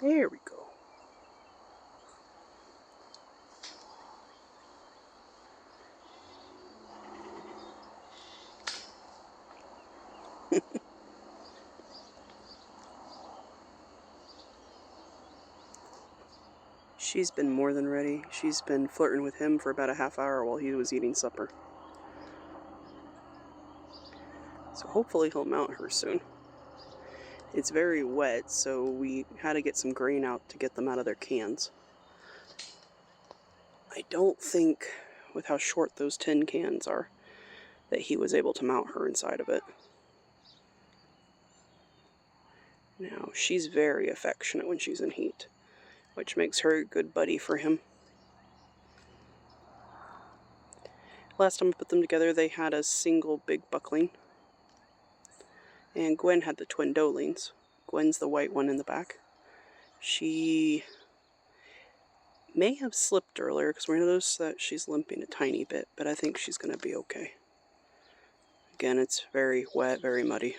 There we go. She's been more than ready. She's been flirting with him for about a half hour while he was eating supper. So hopefully he'll mount her soon. It's very wet, so we had to get some grain out to get them out of their cans. I don't think, with how short those tin cans are, that he was able to mount her inside of it. Now, she's very affectionate when she's in heat, which makes her a good buddy for him. Last time I put them together, they had a single big buckling. And Gwen had the twin doelings. Gwen's the white one in the back. She may have slipped earlier because we noticed that she's limping a tiny bit, but I think she's going to be okay. Again, it's very wet, very muddy.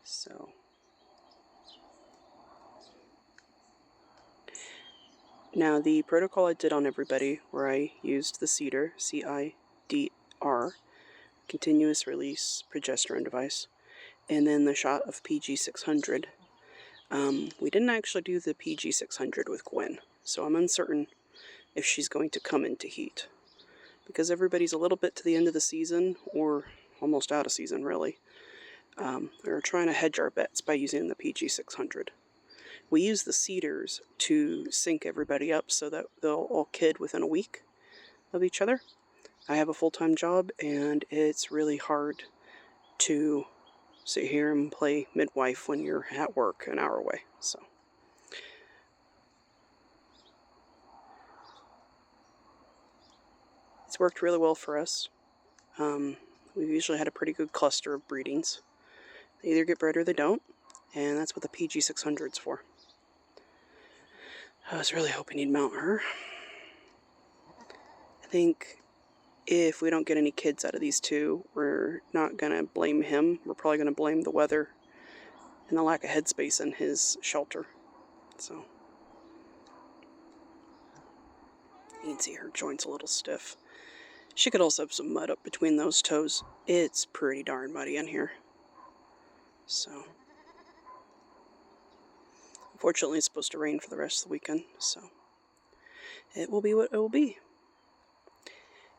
So, now the protocol I did on everybody, where I used the CIDR, C-I-D-R, continuous release progesterone device, and then the shot of PG600. We didn't actually do the PG600 with Gwen, so I'm uncertain if she's going to come into heat. Because everybody's a little bit to the end of the season, or almost out of season, really. We're trying to hedge our bets by using the PG600. We use the CIDRs to sync everybody up so that they'll all kid within a week of each other. I have a full-time job, and it's really hard to sit here and play midwife when you're at work an hour away. So it's worked really well for us. We've usually had a pretty good cluster of breedings. They either get bred or they don't, and that's what the PG600's for. I was really hoping he'd mount her. I think if we don't get any kids out of these two, we're not going to blame him. We're probably going to blame the weather and the lack of headspace in his shelter. So you can see her joint's a little stiff. She could also have some mud up between those toes. It's pretty darn muddy in here. So unfortunately, it's supposed to rain for the rest of the weekend, so it will be what it will be.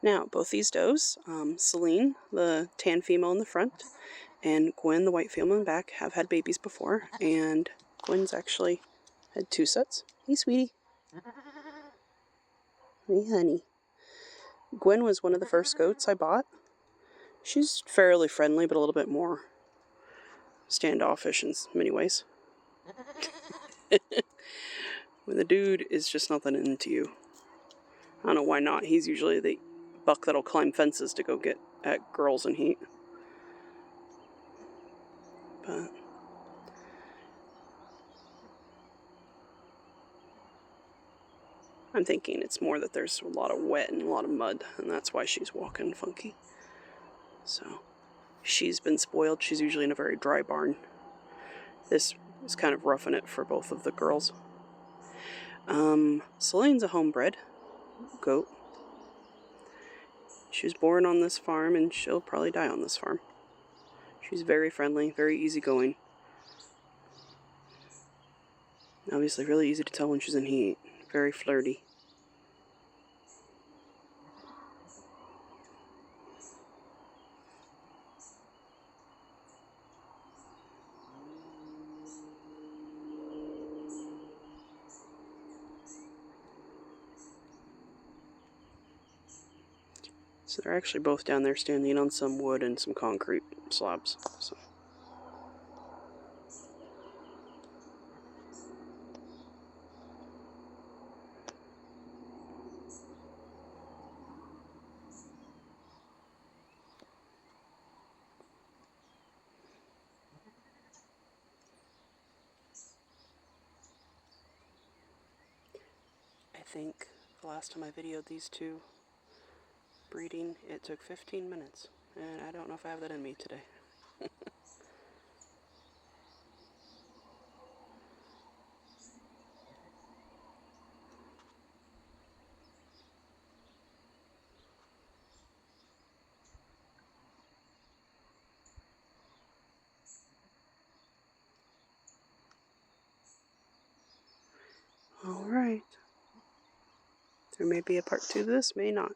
Now, both these does, Celine, the tan female in the front, and Gwen, the white female in the back, have had babies before, and Gwen's actually had 2 sets. Hey, sweetie. Hey, honey. Gwen was one of the first goats I bought. She's fairly friendly, but a little bit more standoffish in many ways. When the dude is just not that into you. I don't know why not. He's usually the buck that'll climb fences to go get at girls in heat. But I'm thinking it's more that there's a lot of wet and a lot of mud, and that's why she's walking funky. So she's been spoiled. She's usually in a very dry barn. This is kind of roughing it for both of the girls. Celine's a homebred goat. She was born on this farm, and she'll probably die on this farm. She's very friendly, very easygoing. Obviously really easy to tell when she's in heat. Very flirty. So they're actually both down there standing on some wood and some concrete slabs. I think the last time I videoed these two breeding, it took 15 minutes. And I don't know if I have that in me today. Alright. There may be a part 2 to this, may not.